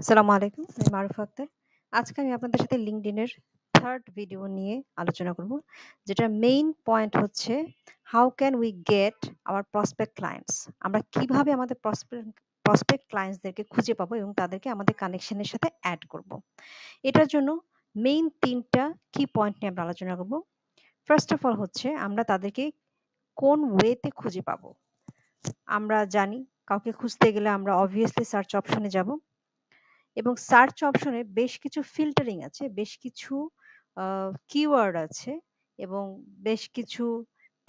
আসসালামু আলাইকুম। আমি মারুফ আক্তার। আজকে আমি আপনাদের সাথে LinkedIn এর 3rd ভিডিও নিয়ে আলোচনা করব। যেটার মেইন পয়েন্ট হচ্ছে how can we get our prospect clients? আমরা কিভাবে আমাদের prospect clients দেরকে খুঁজে পাবো এবং তাদেরকে আমাদের কানেকশন এর সাথে এড করব। এটার জন্য মেইন ৩ টা কি পয়েন্ট নিয়ে আমরা আলোচনা করব। ফার্স্ট অফ অল হচ্ছে আমরা তাদেরকে কোন ওয়েতে খুঁজে পাবো। আমরা জানি কাউকে খুঁজতে গেলে আমরা obviously সার্চ অপশনে যাব। এবং সার্চ অপশনে বেশ কিছু ফিল্টারিং আছে, বেশ কিছু কিওয়ার্ড আছে এবং বেশ কিছু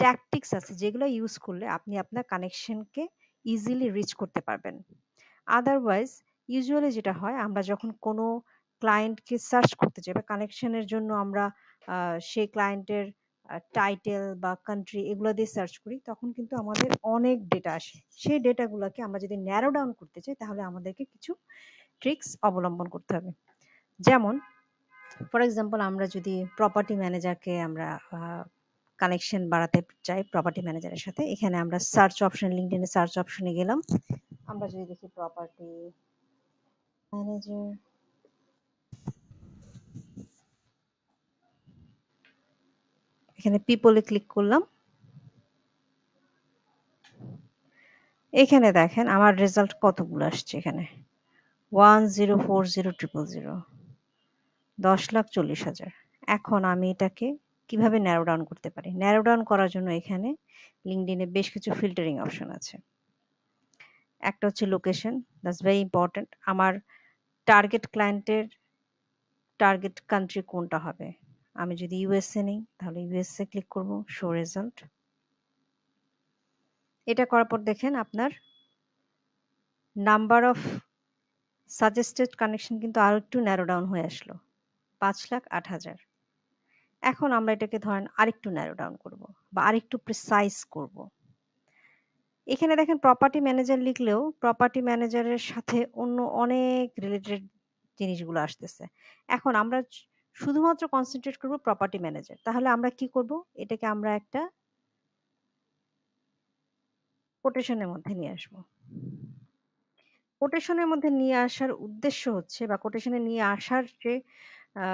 ট্যাকটিক্স আছে যেগুলো ইউজ করলে আপনি আপনার কানেকশনকে ইজিলি রিচ করতে পারবেন। আদারওয়াইজ ইউজুয়ালি যেটা হয় আমরা যখন কোনো ক্লায়েন্টকে সার্চ করতে যাই বা কানেকশনের জন্য আমরা সেই ক্লায়েন্টের টাইটেল বা কান্ট্রি এগুলো দিয়ে সার্চ করি তখন কিন্তু আমাদের অনেক ডেটা আসে। সেই ডেটাগুলোকে আমরা যদি ন্যারো ডাউন করতে চাই তাহলে আমাদেরকে কিছু ট্রিক্স অবলম্বন করতে হবে। যেমন ফর এক্সাম্পল আমরা যদি প্রপার্টি ম্যানেজারকে আমরা কানেকশন বাড়াতে চাই প্রপার্টি ম্যানেজারের সাথে, এখানে আমরা সার্চ অপশন লিঙ্কডইন এর সার্চ অপশনে গেলাম। আমরা যদি দেখি প্রপার্টি ম্যানেজার, এখানে পিপলে ক্লিক করলাম। এখানে দেখেন আমার রেজাল্ট কতগুলো আসছে। এখানে 10400000 10,40,000। এখন আমি এটাকে কিভাবে ন্যারো ডাউন করতে পারি? ন্যারো ডাউন করার জন্য এখানে LinkedIn এ বেশ কিছু ফিল্টারিং অপশন আছে। একটা হচ্ছে লোকেশন, দ্যাটস ভেরি ইম্পর্টেন্ট। আমার টার্গেট ক্লায়েন্টের টার্গেট কান্ট্রি কোনটা হবে? আমি যদি ইউএসএ নেই তাহলে ইউএসএ ক্লিক করব, শো রেজাল্ট। এটা করার পর দেখেন আপনার নাম্বার অফ সাজেস্টেড কানেকশন কিন্তু আরো একটু ন্যারো ডাউন হয়ে আসলো, 5,08,000। এখন আমরা এটাকে ধরেন আরেকটু ন্যারো ডাউন করব বা আরেকটু প্রিসাইজ করব। এখানে দেখেন প্রপার্টি ম্যানেজার লিখলেও প্রপার্টি ম্যানেজারের সাথে অন্য অনেক রিলেটেড জিনিসগুলো আসতেছে। এখন আমরা শুধুমাত্র কনসেন্ট্রেট করব প্রপার্টি ম্যানেজার। তাহলে আমরা কি করব? এটাকে আমরা একটা কোটেশনের মধ্যে নিয়ে আসব। কোটেশনের মধ্যে নিয়ে আসার উদ্দেশ্য হচ্ছে বা কোটেশনে নিয়ে আসার যে আ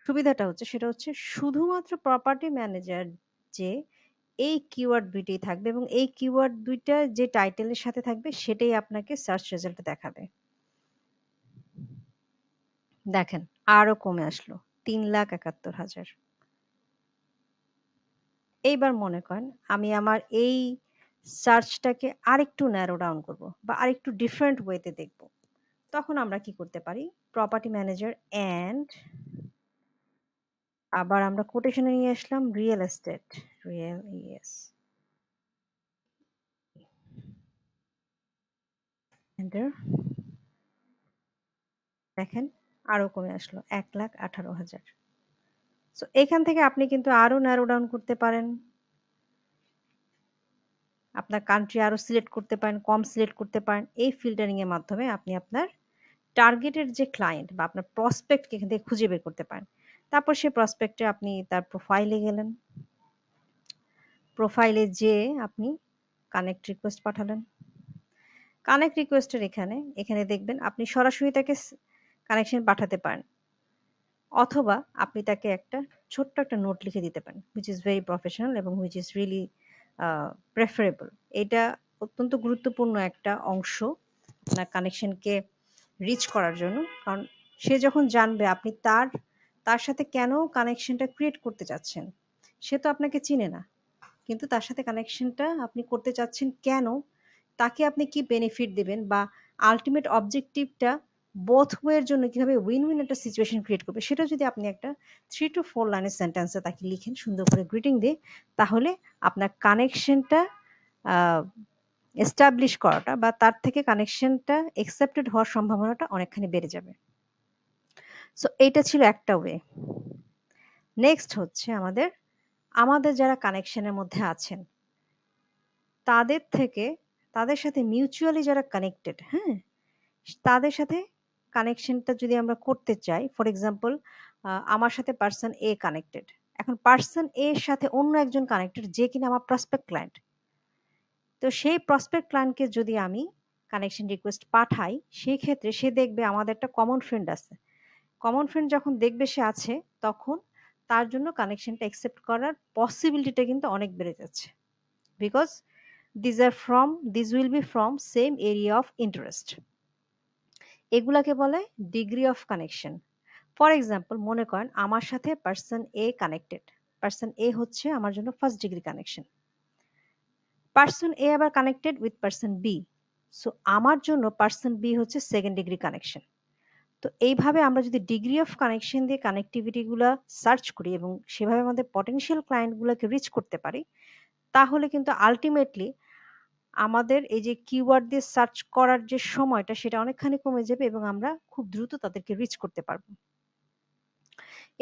সুবিধাটা হচ্ছে সেটা হচ্ছে শুধুমাত্র প্রপার্টি ম্যানেজার যে এই কিওয়ার্ড ২ টাই থাকবে এবং এই কিওয়ার্ড ২ টা যে টাইটেলের সাথে থাকবে সেটাই আপনাকে সার্চ রেজাল্টে দেখাবে। দেখেন আরো কমে আসলো ৩,৭১,০০০। এইবার মনে করেন আমি আমার এই সার্চটাকে আরেকটু ন্যারো ডাউন করব বা আরেকটু ডিফারেন্ট ওয়েতে দেখব। তখন আমরা কি করতে পারি? প্রপার্টি ম্যানেজার অ্যান্ড আবার আমরা কোটেশনে নিয়ে আসলাম real estate, real ES enter. দেখেন আরো কমে আসলো ১,১৮,০০০। সো এখান থেকে আপনি কিন্তু আরো ন্যারো ডাউন করতে পারেন। আপনার কান্ট্রি আরো সিলেক্ট করতে পারেন, কম সিলেক্ট করতে পারেন। এই ফিল্টারিং এর মাধ্যমে আপনি আপনার টার্গেটের যে ক্লায়েন্ট বা আপনার প্রসপেক্টকে এখান থেকে খুঁজে বের করতে পারেন। তারপর সেই প্রসপেক্টে আপনি তার প্রোফাইলে গেলেন। প্রোফাইলে যেয়ে আপনি কানেক্ট রিকোয়েস্ট পাঠালেন। কানেক্ট রিকোয়েস্টের এখানে দেখবেন আপনি সরাসরি তাকে কানেকশন পাঠাতে পারেন। অথবা আপনি তাকে একটা ছোট্ট একটা নোট লিখে দিতে পারেন, হুইচ ইজ ভেরি প্রফেশনাল এবং হুইচ ইজ রিয়েলি প্রেফারেবল। এটা অত্যন্ত গুরুত্বপূর্ণ একটা অংশ আপনার কানেকশনকে রিচ করার জন্য। কারণ সে যখন জানবে আপনি তার সাথে কেন কানেকশনটা ক্রিয়েট করতে চাচ্ছেন। সে তো আপনাকে চিনে না। কিন্তু তার সাথে কানেকশনটা আপনি করতে চাচ্ছেন কেন? তাকে আপনি কি বেনিফিট দিবেন বা আল্টিমেট অবজেক্টিভটা বোথ ওয়ে এর জন্য কিভাবে উইন-উইন একটা সিচুয়েশন ক্রিয়েট করবে সেটা যদি আপনি একটা 3 to 4 লাইনের সেন্টেন্সে তাকে লিখেন সুন্দর করে গ্রিটিং দিয়ে, তাহলে আপনার কানেকশনটা আ এস্টাবলিশ করাটা বা তার থেকে কানেকশনটা অ্যাকসেপ্টেড হওয়ার সম্ভাবনাটা অনেকখানি বেড়ে যাবে। সো এইটা ছিল একটা ওয়ে। নেক্সট হচ্ছে আমাদের যারা কানেকশনের মধ্যে আছেন তাদের থেকে তাদের সাথে মিউচুয়ালি যারা কানেক্টেড, হ্যাঁ? তাদের সাথে কানেকশনটা যদি আমরা করতে চাই, ফর এক্সাম্পল আমার সাথে পারসন এ কানেক্টেড। এখন পারসন এ এর সাথে অন্য একজন কানেক্টেড যে কিনা আমার প্রসপেক্ট ক্লায়েন্ট। তো সেই প্রসপেক্ট ক্লায়েন্টকে যদি আমি কানেকশন রিকোয়েস্ট পাঠাই, সেই ক্ষেত্রে সে দেখবে আমাদের একটা কমন ফ্রেন্ড আছে। কমন ফ্রেন্ড যখন দেখবে সে আছে, তখন তার জন্য কানেকশনটা অ্যাকসেপ্ট করার পসিবিলিটিটা কিন্তু অনেক বেড়ে যাচ্ছে। Because these will be from same area of interest. এগুলাকে বলে degree of connection. For example, মনে করেন আমার সাথে person A connected. Person A হচ্ছে আমার জন্য first degree connection. Person A আবার connected with person B. So আমার জন্য পার্সন বি হচ্ছে সেকেন্ড ডিগ্রি কানেকশন। তো এইভাবে আমরা যদি ডিগ্রি অফ কানেকশন দিয়ে কানেক্টিভিটি গুলা সার্চ করি এবং সেভাবে আমাদের পটেনশিয়াল ক্লায়েন্ট গুলাকে রিচ করতে পারি, তাহলে কিন্তু আলটিমেটলি আমাদের এই যে কিওয়ার্ড দিয়ে সার্চ করার যে সময়টা, সেটা অনেকখানি কমে যাবে এবং আমরা খুব দ্রুত তাদেরকে রিচ করতে পারবো।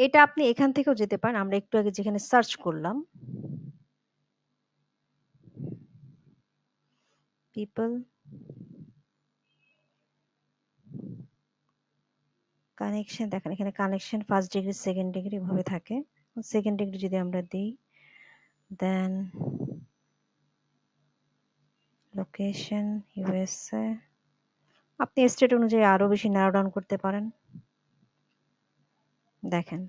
এটা আপনি এখান থেকেও যেতে পারেন। আমরা একটু আগে যেখানে সার্চ করলাম, পিপল কানেকশন, দেখেন এখানে connection first degree second degree ভাবে থাকে। সেকেন্ড ডিগ্রি যদি আমরা দিই, দেন লোকেশন ইউএসএ, আপনি স্টেট অনুযায়ী আরো বেশি ন্যারো ডাউন করতে পারেন। দেখেন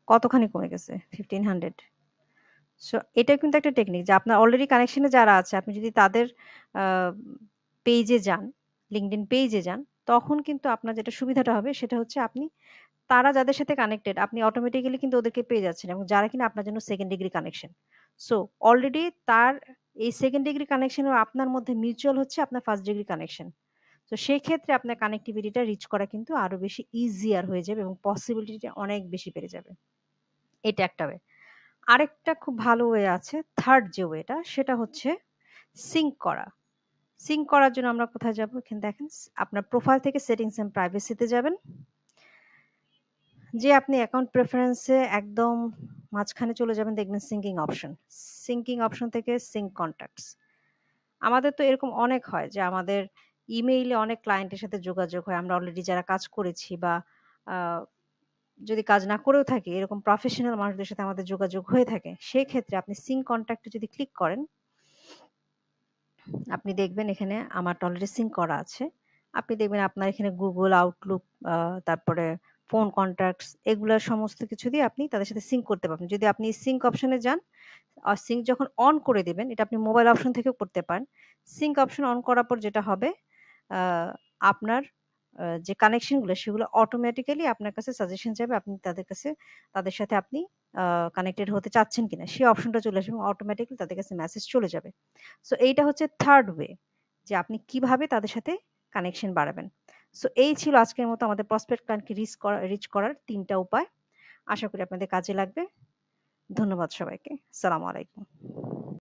কতখানি কমে গেছে, 1500। সো এটা কিন্তু একটা টেকনিক যে আপনার অলরেডি কানেকশনে যারা আছে, আপনি যদি তাদের পেজে যান, লিঙ্কডইন পেজে যান, তখন কিন্তু আপনার যেটা সুবিধাটা হবে সেটা হচ্ছে আপনি তারা যাদের সাথে কানেক্টেড, আপনি অটোমেটিক্যালি কিন্তু ওদেরকে পেয়ে যাচ্ছেন, এবং যারা কিনা আপনার জন্য second degree connection. So already তার এই সেকেন্ড ডিগ্রি কানেকশন আপনার মধ্যে মিউচুয়াল হচ্ছে আপনার ফার্স্ট ডিগ্রি কানেকশন। তো সেই ক্ষেত্রে আপনার কানেক্টিভিটিটা রিচ করা কিন্তু আরো বেশি ইজিয়ার হয়ে যাবে এবং পসিবিলিটিটা অনেক বেশি বেড়ে যাবে। এটা একটা ওয়ে। আরেকটা খুব ভালো ওয়ে আছে, থার্ড যে ওয়েটা, সেটা হচ্ছে সিঙ্ক করা। সিঙ্ক করার জন্য আমরা কোথায় যাব? এখানে দেখেন, আপনার প্রোফাইল থেকে সেটিংস এন্ড প্রাইভেসিতে যাবেন। যে আপনি অ্যাকাউন্ট প্রেফারেন্সে একদম মাঝখানে চলে যাবেন, দেখবেন সিঙ্কিং অপশন। সিঙ্কিং অপশন থেকে সিঙ্ক কন্ট্যাক্টস। আমাদের তো এরকম অনেক হয় যে আমাদের ইমেইলে অনেক ক্লায়েন্টের সাথে যোগাযোগ হয়, আমরা অলরেডি যারা কাজ করেছি বা আহ, যদি কাজ না করেও থাকি, এরকম প্রফেশনাল মানুষদের সাথে আমাদের যোগাযোগ হয়ে থাকে। সেই ক্ষেত্রে আপনি সিঙ্ক কন্ট্যাক্টে যদি ক্লিক করেন, আপনি দেখবেন এখানে আমার অলরেডি সিঙ্ক করা আছে। আপনি দেখবেন আপনার এখানে গুগল আউটলুক, তারপরে ফোন কন্ট্যাক্টস, এগুলা সমস্ত কিছু দিয়ে আপনি তাদের সাথে সিঙ্ক করতে পারবেন। যদি আপনি সিঙ্ক অপশনে যান, আর সিঙ্ক যখন অন করে দিবেন, এটা আপনি মোবাইল অপশন থেকেও করতে পারেন। সিঙ্ক অপশন অন করার পর যেটা হবে, আপনার যে কানেকশন গুলো, সেগুলো অটোমেটিক্যালি আপনার কাছে সাজেশন যাবে, আপনি তাদের কাছে, তাদের সাথে আপনি কানেক্টেড হতে চাচ্ছেন কিনা সেই অপশনটা চলে আসবে এবং অটোমেটিক্যালি তাদের কাছে মেসেজ চলে যাবে। সো এইটা হচ্ছে থার্ড ওয়ে, যে আপনি কিভাবে তাদের সাথে কানেকশন বাড়াবেন। সো এই ছিল আজকের মতো আমাদের প্রসপেক্ট ক্লায়েন্টকে রিচ করার তিনটা উপায়। আশা করি আপনাদের কাজে লাগবে। ধন্যবাদ সবাইকে। আসসালামু আলাইকুম।